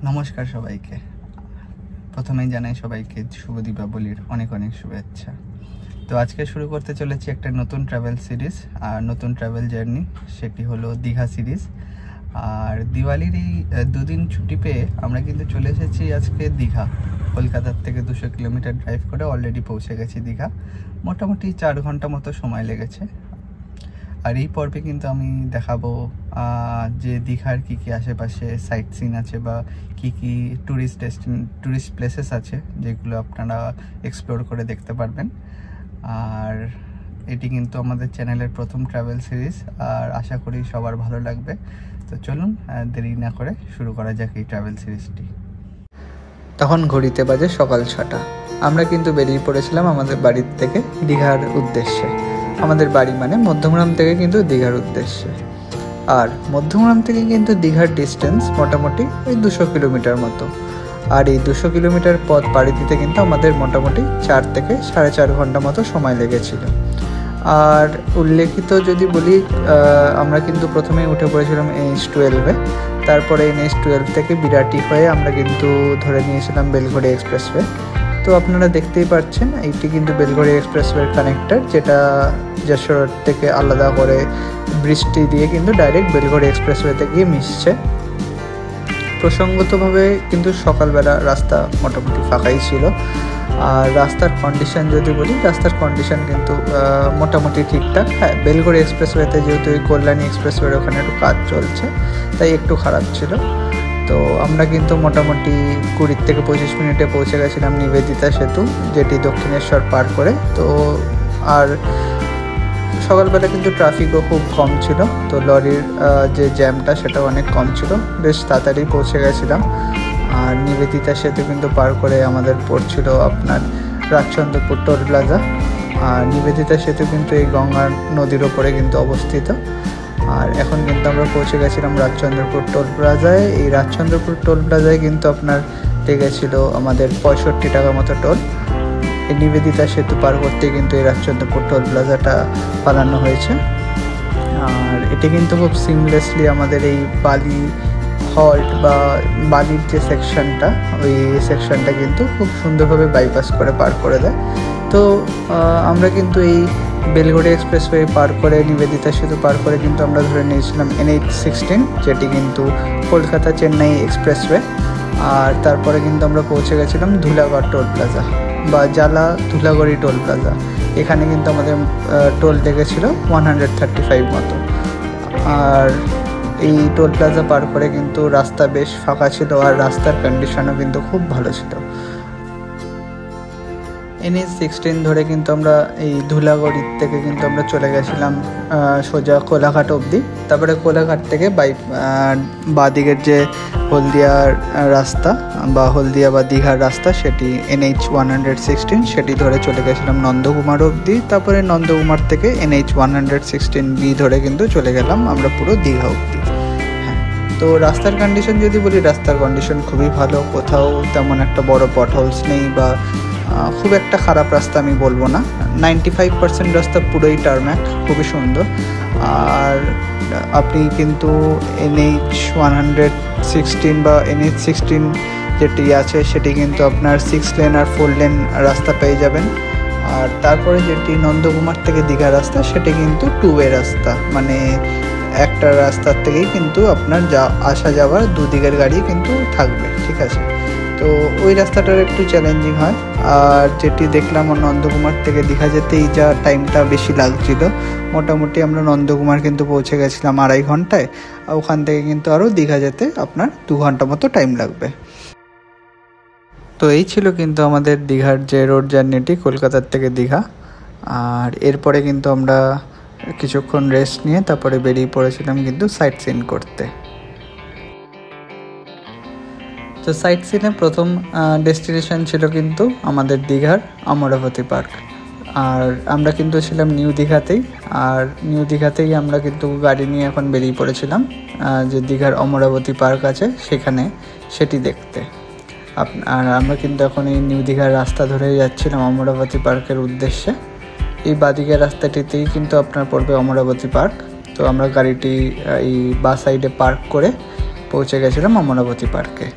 নমস্কার সবাইকে। প্রথমেই জানাই সবাইকে শুভ দীপাবলির অনেক অনেক শুভেচ্ছা। তো আজকে শুরু করতে চলেছি একটা নতুন ট্রাভেল সিরিজ আর নতুন ট্রাভেল জার্নি, সেটি হলো দীঘা সিরিজ। আর দিওয়ালির এই দুদিন ছুটি পেয়ে আমরা কিন্তু চলে এসেছি আজকে দীঘা। কলকাতার থেকে 200 কিলোমিটার ড্রাইভ করে অলরেডি পৌঁছে গেছি দীঘা। মোটামুটি 4 ঘন্টা মতো সময় লেগেছে। আর এই পর্বে কিন্তু আমি দেখাবো যে দীঘার কী কী আশেপাশে সাইট সিন আছে বা কী কী ট্যুরিস্ট প্লেসেস আছে যেগুলো আপনারা এক্সপ্লোর করে দেখতে পারবেন। আর এটি কিন্তু আমাদের চ্যানেলের প্রথম ট্রাভেল সিরিজ, আর আশা করি সবার ভালো লাগবে। তো চলুন দেরি না করে শুরু করা যাক এই ট্রাভেল সিরিজটি। তখন ঘড়িতে বাজে সকাল 6টা। আমরা কিন্তু বেরিয়ে পড়েছিলাম আমাদের বাড়ির থেকে দীঘার উদ্দেশ্যে। আমাদের বাড়ি মানে মধ্যমগ্রাম থেকে কিন্তু দীঘার উদ্দেশ্যে। আর মধ্যমগ্রাম থেকে কিন্তু দীঘার ডিস্টেন্স মোটামুটি ওই 200 কিলোমিটার মতো। আর এই 200 কিলোমিটার পথ পাড়ি দিতে কিন্তু আমাদের মোটামুটি 4 থেকে 4.5 ঘন্টা মতো সময় লেগেছিল। আর উল্লেখিত যদি বলি, আমরা কিন্তু প্রথমেই উঠে পড়েছিলাম NH12-এ। তারপরে NH12 থেকে বিরাটি হয়ে আমরা কিন্তু ধরে নিয়েছিলাম বেলঘড়ি এক্সপ্রেসওয়ে। তো আপনারা দেখতেই পাচ্ছেন এইটি কিন্তু বেলঘড়ি এক্সপ্রেসওয়ের কানেক্টর, যেটা যশোর থেকে আলাদা করে বৃষ্টি দিয়ে কিন্তু ডাইরেক্ট বেলঘড়ি এক্সপ্রেসওয়েতে গিয়ে মিশছে। প্রসঙ্গতভাবে কিন্তু সকালবেলা রাস্তা মোটামুটি ফাঁকাই ছিল। আর রাস্তার কন্ডিশন যদি বলি, রাস্তার কন্ডিশন কিন্তু মোটামুটি ঠিকঠাক। হ্যাঁ, বেলঘড়ি এক্সপ্রেসওয়েতে যেহেতু ওই কল্যাণী এক্সপ্রেসওয়ের ওখানে একটু কাজ চলছে, তাই একটু খারাপ ছিল। তো আমরা কিন্তু মোটামুটি 20 থেকে 25 মিনিটে পৌঁছে গেছিলাম নিবেদিতা সেতু, যেটি দক্ষিণেশ্বর পার করে। তো আর সকালবেলা কিন্তু ট্রাফিকও খুব কম ছিল, তো লরির যে জ্যামটা সেটাও অনেক কম ছিল। বেশ তাড়াতাড়ি পৌঁছে গেছিলাম। আর নিবেদিতা সেতু কিন্তু পার করে আমাদের পড়ছিল আপনার রাজচন্দ্রপুর টোল প্লাজা। আর নিবেদিতা সেতু কিন্তু এই গঙ্গা নদীর ওপরে কিন্তু অবস্থিত। আর এখন কিন্তু আমরা পৌঁছে গেছিলাম রাজচন্দ্রপুর টোল প্লাজায়। এই রাজচন্দ্রপুর টোল প্লাজায় কিন্তু আপনার লেগেছিল আমাদের 65 টাকা মতো টোল। এই নিবেদিতা সেতু পার করতে কিন্তু এই রাজচন্দ্রপুর টোল প্লাজাটা বানানো হয়েছে। আর এটি কিন্তু খুব সিমলেসলি আমাদের এই বালি হল্ট বা বালির যে সেকশনটা, ওই সেকশনটা কিন্তু খুব সুন্দরভাবে বাইপাস করে পার করে দেয়। তো আমরা কিন্তু এই বেলঘড়ি এক্সপ্রেসওয়ে পার করে নিবেদিতা সেতু পার করে কিন্তু আমরা ধরে নিয়েছিলাম NH16, যেটি কিন্তু কলকাতা চেন্নাই এক্সপ্রেসওয়ে। আর তারপরে কিন্তু আমরা পৌঁছে গেছিলাম ধুলাগড় টোল প্লাজা বা জালা ধুলাগড়ি টোল প্লাজা। এখানে কিন্তু আমাদের টোল লেগেছিল 135 মতো। আর এই টোল প্লাজা পার করে কিন্তু রাস্তা বেশ ফাঁকা ছিল, আর রাস্তার কন্ডিশনও কিন্তু খুব ভালো ছিল। NH16 ধরে কিন্তু আমরা এই ধুলাগড়ির থেকে কিন্তু আমরা চলে গেছিলাম সোজা কোলাঘাট অবধি। তারপরে কোলাঘাট থেকে বাঁদিকের যে হলদিয়ার রাস্তা বা হলদিয়া বা দীঘার রাস্তা, সেটি NH116, সেটি ধরে চলে গেছিলাম নন্দকুমার অবধি। তারপরে নন্দকুমার থেকে NH116B ধরে কিন্তু চলে গেলাম আমরা পুরো দীঘা অবধি। হ্যাঁ, তো রাস্তার কন্ডিশন যদি বলি, রাস্তার কন্ডিশন খুবই ভালো। কোথাও তেমন একটা বড় পটহোলস নেই বা খুব একটা খারাপ রাস্তা আমি বলবো না। 95% রাস্তা পুরোই টারম্যাক, খুবই সুন্দর। আর আপনি কিন্তু NH116 বা NH16 যেটি আছে সেটি কিন্তু আপনার 6 লেন আর 4 লেন রাস্তা পেয়ে যাবেন। আর তারপরে যেটি নন্দকুমার থেকে দীঘা রাস্তা, সেটি কিন্তু 2 ওয়ে রাস্তা, মানে একটা রাস্তার থেকেই কিন্তু আপনার আসা যাওয়ার দুদিকের গাড়ি কিন্তু থাকবে, ঠিক আছে। তো ওই রাস্তাটার একটু চ্যালেঞ্জিং হয়। আর যেটি দেখলাম নন্দকুমার থেকে দীঘা যেতেই যা টাইমটা বেশি লাগছিল, মোটামুটি আমরা নন্দকুমার কিন্তু পৌঁছে গেছিলাম 2.5 ঘন্টায়। আর ওখান থেকে কিন্তু আরও দীঘা যেতে আপনার 2 ঘন্টা মতো টাইম লাগবে। তো এই ছিল কিন্তু আমাদের দীঘার যে রোড জার্নিটি কলকাতার থেকে দীঘা। আর এরপরে কিন্তু আমরা কিছুক্ষণ রেস্ট নিয়ে তারপরে বেরিয়ে পড়েছিলাম কিন্তু সাইট সিন করতে। তো সাইট সিনের প্রথম ডেস্টিনেশন ছিল কিন্তু আমাদের দীঘার অমরাবতী পার্ক। আর আমরা কিন্তু ছিলাম নিউ দীঘাতেই। আর নিউ দীঘাতেই আমরা কিন্তু গাড়ি নিয়ে এখন বেরিয়ে পড়েছিলাম যে দীঘার অমরাবতী পার্ক আছে সেখানে, সেটি দেখতে। আর আমরা কিন্তু এখন এই নিউ দীঘার রাস্তা ধরে যাচ্ছিলাম অমরাবতী পার্কের উদ্দেশ্যে। এই বাদিকের রাস্তাটিতেই কিন্তু আপনার পড়বে অমরাবতী পার্ক। তো আমরা গাড়িটি এই বাঁ সাইডে পার্ক করে পৌঁছে গেছিলাম অমরাবতী পার্কে।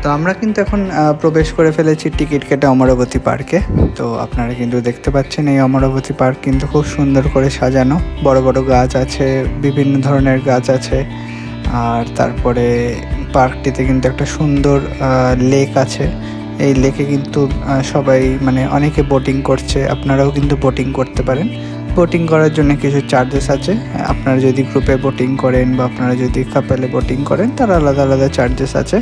তো আমরা কিন্তু এখন প্রবেশ করে ফেলেছি টিকিট কেটে অমরাবতী পার্কে। তো আপনারা কিন্তু দেখতে পাচ্ছেন এই অমরাবতী পার্ক কিন্তু খুব সুন্দর করে সাজানো, বড় বড় গাছ আছে, বিভিন্ন ধরনের গাছ আছে। আর তারপরে পার্কটিতে কিন্তু একটা সুন্দর লেক আছে। এই লেকে কিন্তু সবাই মানে অনেকে বোটিং করছে, আপনারাও কিন্তু বোটিং করতে পারেন। বোটিং করার জন্য কিছু চার্জেস আছে। আপনারা যদি গ্রুপে বোটিং করেন বা আপনারা যদি কাপেলে বোটিং করেন তার আলাদা আলাদা চার্জেস আছে।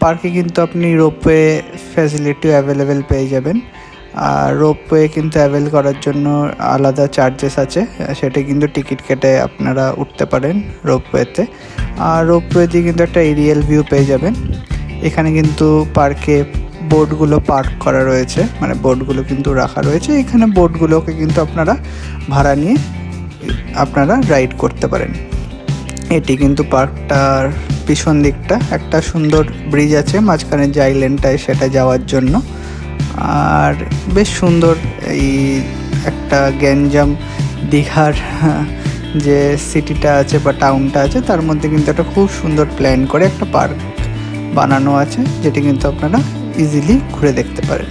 পার্কে কিন্তু আপনি রোপওয়ে ফ্যাসিলিটিও অ্যাভেলেবেল পেয়ে যাবেন। আর রোপওয়ে কিন্তু অ্যাভেল করার জন্য আলাদা চার্জেস আছে, সেটা কিন্তু টিকিট কেটে আপনারা উঠতে পারেন রোপওয়েতে। আর রোপওয়েতে কিন্তু একটা এরিয়াল ভিউ পেয়ে যাবেন। এখানে কিন্তু পার্কে বোটগুলো পার্ক করা রয়েছে, মানে বোটগুলো কিন্তু রাখা রয়েছে। এখানে বোটগুলোকে কিন্তু আপনারা ভাড়া নিয়ে আপনারা রাইড করতে পারেন। এটি কিন্তু পার্কটার পিছন দিকটা একটা সুন্দর ব্রিজ আছে মাঝখানে যে আইল্যান্ডটায়, সেটা যাওয়ার জন্য। আর বেশ সুন্দর এই একটা গ্যাঞ্জাম দীঘার যে সিটিটা আছে বা টাউনটা আছে তার মধ্যে কিন্তু একটা খুব সুন্দর প্ল্যান করে একটা পার্ক বানানো আছে, যেটি কিন্তু আপনারা ইজিলি ঘুরে দেখতে পারেন।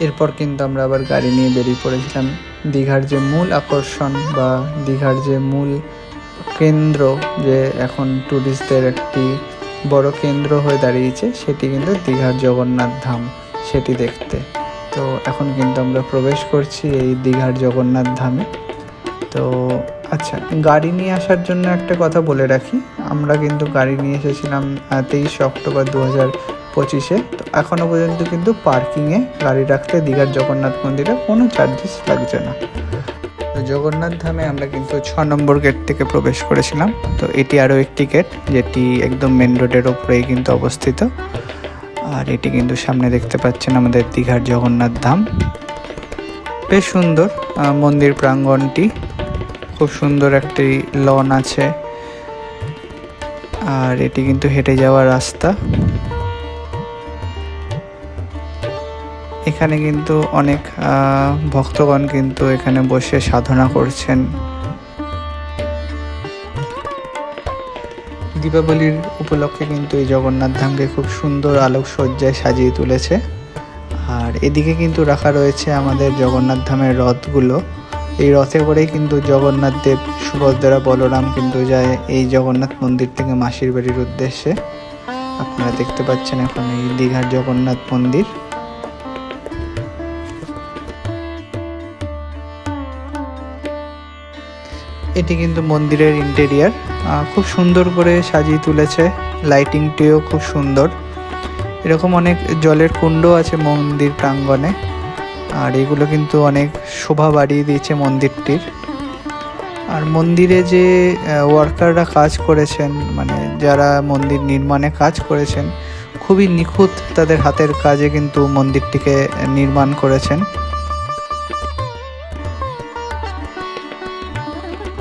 এরপর কিন্তু আমরা আবার গাড়ি নিয়ে বেরিয়ে পড়েছিলাম দীঘার যে মূল আকর্ষণ বা দীঘার যে মূল কেন্দ্র, যে এখন ট্যুরিস্টদের একটি বড় কেন্দ্র হয়ে দাঁড়িয়েছে, সেটি কিন্তু দীঘার জগন্নাথ ধাম, সেটি দেখতে। তো এখন কিন্তু আমরা প্রবেশ করছি এই দীঘার জগন্নাথ ধামে। তো আচ্ছা, গাড়ি নিয়ে আসার জন্য একটা কথা বলে রাখি, আমরা কিন্তু গাড়ি নিয়ে এসেছিলাম 23 অক্টোবর 2025-এ। তো এখনও পর্যন্ত কিন্তু পার্কিংয়ে গাড়ি রাখতে দীঘার জগন্নাথ মন্দিরে কোনো চার্জেস লাগছে না। তো জগন্নাথ ধামে আমরা কিন্তু 6 নম্বর গেট থেকে প্রবেশ করেছিলাম। তো এটি আরও একটি গেট, যেটি একদম মেন রোডের ওপরেই কিন্তু অবস্থিত। আর এটি কিন্তু সামনে দেখতে পাচ্ছেন আমাদের দীঘার জগন্নাথ ধাম। বেশ সুন্দর মন্দির প্রাঙ্গণটি, খুব সুন্দর একটি লন আছে। আর এটি কিন্তু হেঁটে যাওয়ার রাস্তা। এখানে কিন্তু অনেক ভক্তগণ কিন্তু এখানে বসে সাধনা করছেন। দীপাবলির উপলক্ষে কিন্তু এই জগন্নাথ ধামকে খুব সুন্দর আলোকসজ্জায় সাজিয়ে তুলেছে। আর এদিকে কিন্তু রাখা রয়েছে আমাদের জগন্নাথ ধামের রথগুলো। এই রথে করেই কিন্তু জগন্নাথ দেব, সুভদ্রা, বলরাম কিন্তু যায় এই জগন্নাথ মন্দির থেকে মাসির বাড়ির উদ্দেশ্যে। আপনারা দেখতে পাচ্ছেন এখন এই দীঘার জগন্নাথ মন্দির। এটি কিন্তু মন্দিরের ইন্টেরিয়ার, খুব সুন্দর করে সাজিয়ে তুলেছে। লাইটিংটিও খুব সুন্দর। এরকম অনেক জলের কুণ্ড আছে মন্দির প্রাঙ্গণে। আর এগুলো কিন্তু অনেক শোভা বাড়িয়ে দিয়েছে মন্দিরটির। আর মন্দিরে যে ওয়ার্কাররা কাজ করেছেন, মানে যারা মন্দির নির্মাণে কাজ করেছেন, খুবই নিখুঁত তাদের হাতের কাজে কিন্তু মন্দিরটিকে নির্মাণ করেছেন।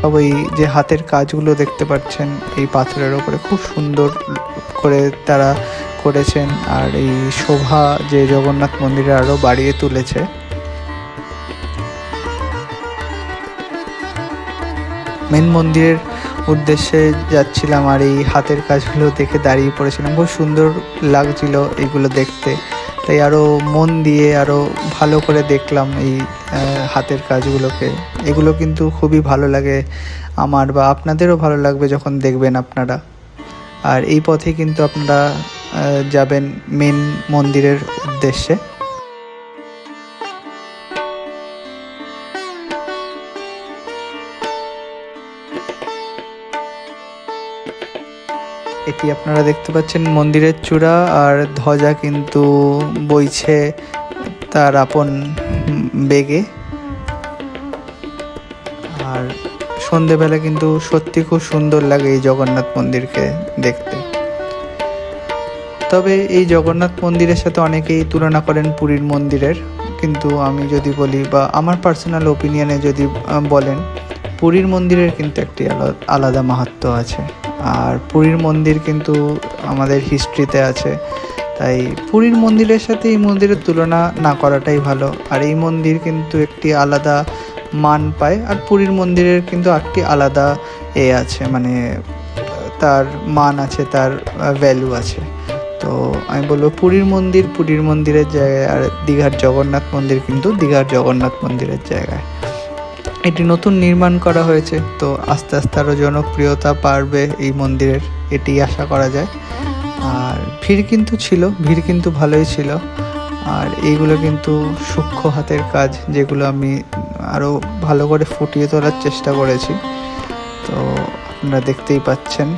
ওই যে হাতের কাজগুলো দেখতে পাচ্ছেন এই পাথরের ওপরে, খুব সুন্দর করে তারা করেছেন। আর এই শোভা যে জগন্নাথ মন্দিরে আরও বাড়িয়ে তুলেছে। মেন মন্দিরের উদ্দেশ্যে যাচ্ছিলাম আর এই হাতের কাজগুলো দেখে দাঁড়িয়ে পড়েছিলাম। খুব সুন্দর লাগছিল এগুলো দেখতে, তাই আরও মন দিয়ে আরও ভালো করে দেখলাম এই হাতের কাজগুলোকে। এগুলো কিন্তু খুবই ভালো লাগে আমার, বা আপনাদেরও ভালো লাগবে যখন দেখবেন আপনারা। আর এই পথে কিন্তু আপনারা যাবেন মেন মন্দিরের উদ্দেশ্যে। এটি আপনারা দেখতে পাচ্ছেন মন্দিরের চূড়া, আর ধ্বজা কিন্তু বইছে তার আপন বেগে। আর সন্ধেবেলা কিন্তু সত্যি খুব সুন্দর লাগে এই জগন্নাথ মন্দিরকে দেখতে। তবে এই জগন্নাথ মন্দিরের সাথে অনেকেই তুলনা করেন পুরীর মন্দিরের, কিন্তু আমি যদি বলি বা আমার পার্সোনাল ওপিনিয়নে যদি বলেন, পুরীর মন্দিরের কিন্তু একটি আলাদা মাহাত্ম্য আছে। আর পুরীর মন্দির কিন্তু আমাদের হিস্ট্রিতে আছে, তাই পুরীর মন্দিরের সাথে এই মন্দিরের তুলনা না করাটাই ভালো। আর এই মন্দির কিন্তু একটি আলাদা মান পায়। আর পুরীর মন্দিরের কিন্তু একটি আলাদা আছে, মানে তার মান আছে, তার ভ্যালু আছে। তো আমি বলবো পুরীর মন্দিরের জায়গায়, আর দীঘার জগন্নাথ মন্দির কিন্তু দীঘার জগন্নাথ মন্দিরের জায়গায়। এটি নতুন নির্মাণ করা হয়েছে, তো আস্তে আস্তে আরও জনপ্রিয়তা বাড়বে এই মন্দিরের, এটি আশা করা যায়। আর ভিড় কিন্তু ভালোই ছিল। আর এইগুলো কিন্তু সূক্ষ্ম হাতের কাজ, যেগুলো আমি আরও ভালো করে ফুটিয়ে তোলার চেষ্টা করেছি। তো আপনারা দেখতেই পাচ্ছেন,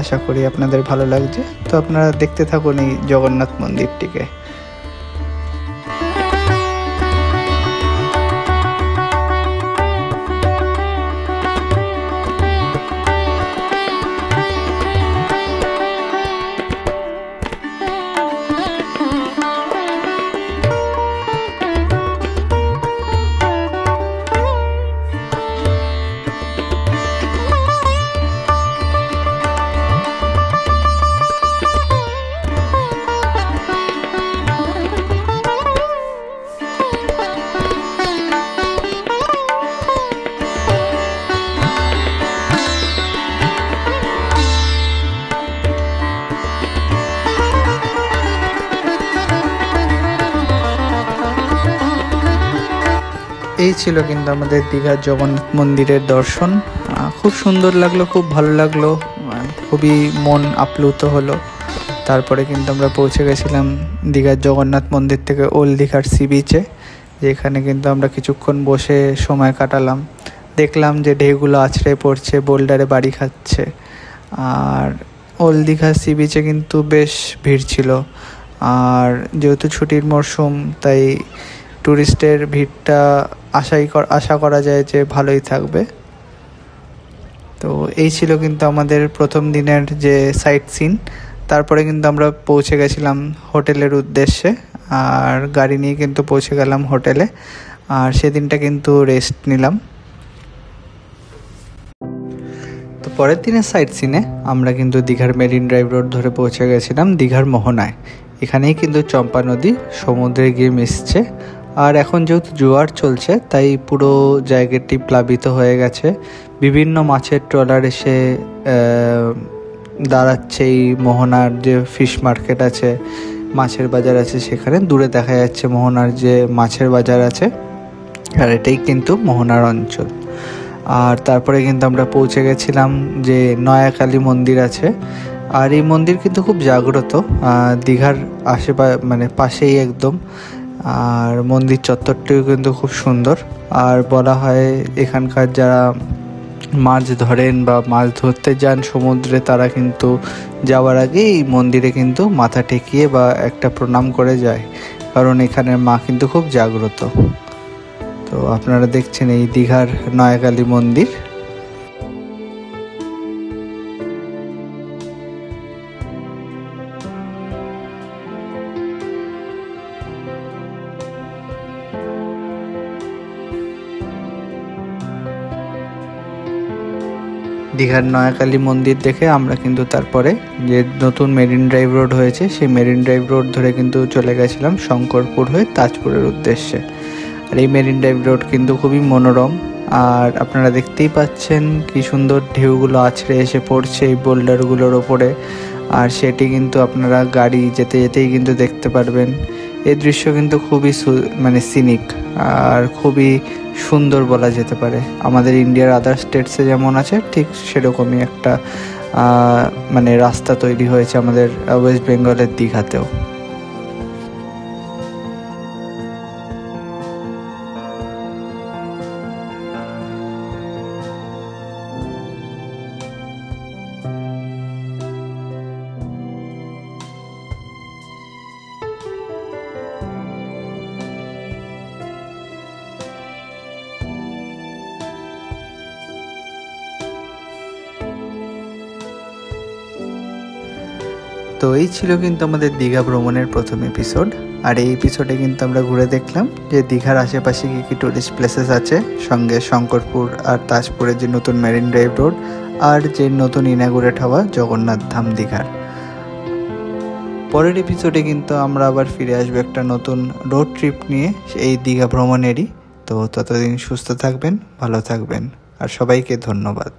আশা করি আপনাদের ভালো লাগছে। তো আপনারা দেখতে থাকুন এই জগন্নাথ মন্দিরটিকে। এই ছিল কিন্তু আমাদের দীঘার জগন্নাথ মন্দিরের দর্শন। খুব সুন্দর লাগলো, খুব ভালো লাগলো, খুবই মন আপ্লুত হলো। তারপরে কিন্তু আমরা পৌঁছে গেছিলাম দীঘার জগন্নাথ মন্দির থেকে ওল্ড দীঘার সি বিচে, যেখানে কিন্তু আমরা কিছুক্ষণ বসে সময় কাটালাম। দেখলাম যে ঢেউগুলো আছড়ে পড়ছে, বোল্ডারে বাড়ি খাচ্ছে। আর ওল্ড দীঘার সি বিচে কিন্তু বেশ ভিড় ছিল। আর যেহেতু ছুটির মরশুম, তাই ট্যুরিস্টের ভিড়টা আশা করা যায় যে ভালোই থাকবে। তো এই ছিল কিন্তু আমাদের প্রথম দিনের যে সাইট সিন। তারপরে কিন্তু আমরা পৌঁছে গেছিলাম হোটেলের উদ্দেশ্যে, আর গাড়ি নিয়ে কিন্তু পৌঁছে গেলাম হোটেলে। আর সেদিনটা কিন্তু রেস্ট নিলাম। তো পরের দিনের সাইট সিনে আমরা কিন্তু দীঘার মেরিন ড্রাইভ রোড ধরে পৌঁছে গেছিলাম দীঘার মোহনায়। এখানেই কিন্তু চম্পা নদী সমুদ্রে গিয়ে মিশছে। আর এখন যেহেতু জোয়ার চলছে, তাই পুরো জায়গাটি প্লাবিত হয়ে গেছে। বিভিন্ন মাছের ট্রলার এসে দাঁড়াচ্ছে এই মোহনার যে ফিশ মার্কেট আছে, মাছের বাজার আছে, সেখানে দূরে দেখা যাচ্ছে মোহনার যে মাছের বাজার আছে। আর এটাই কিন্তু মোহনার অঞ্চল। আর তারপরে কিন্তু আমরা পৌঁছে গেছিলাম যে নয়াকালী মন্দির আছে। আর এই মন্দির কিন্তু খুব জাগ্রত, দীঘার পাশেই একদম। আর মন্দির চত্বরটিও কিন্তু খুব সুন্দর। আর বলা হয় এখানকার যারা মাছ ধরেন বা মাছ ধরতে যান সমুদ্রে, তারা কিন্তু যাওয়ার আগে এই মন্দিরে কিন্তু মাথা ঠেকিয়ে বা একটা প্রণাম করে যায়, কারণ এখানের মা কিন্তু খুব জাগ্রত। তো আপনারা দেখছেন এই দীঘার নয়াকালী মন্দির। দীঘার নয়াকালী মন্দির দেখে আমরা কিন্তু তারপরে যে নতুন মেরিন ড্রাইভ রোড হয়েছে, সেই মেরিন ড্রাইভ রোড ধরে কিন্তু চলে গেছিলাম শঙ্করপুর হয়ে তাজপুরের উদ্দেশ্যে। আর এই মেরিন ড্রাইভ রোড কিন্তু খুবই মনোরম। আর আপনারা দেখতেই পাচ্ছেন কি সুন্দর ঢেউগুলো আছড়ে এসে পড়ছে এই বোল্ডারগুলোর ওপরে। আর সেটি কিন্তু আপনারা গাড়ি যেতে যেতেই কিন্তু দেখতে পারবেন। এই দৃশ্য কিন্তু খুবই সিনিক আর খুবই সুন্দর বলা যেতে পারে। আমাদের ইন্ডিয়ার আদার স্টেটসে যেমন আছে, ঠিক সেরকমই একটা রাস্তা তৈরি হয়েছে আমাদের ওয়েস্ট বেঙ্গলের দীঘাতেও। তো এই ছিল কিন্তু আমাদের দীঘা ভ্রমণের প্রথম এপিসোড। আর এই এপিসোডে কিন্তু আমরা ঘুরে দেখলাম যে দীঘার আশেপাশে কী কী টুরিস্ট প্লেসেস আছে, সঙ্গে শঙ্করপুর আর তাজপুরের যে নতুন মেরিন ড্রাইভ রোড, আর যে নতুন ইনাগুরেট হওয়া জগন্নাথ ধাম দীঘার। পরের এপিসোডে কিন্তু আমরা আবার ফিরে আসবো একটা নতুন রোড ট্রিপ নিয়ে এই দীঘা ভ্রমণেরই। তো ততদিন সুস্থ থাকবেন, ভালো থাকবেন, আর সবাইকে ধন্যবাদ।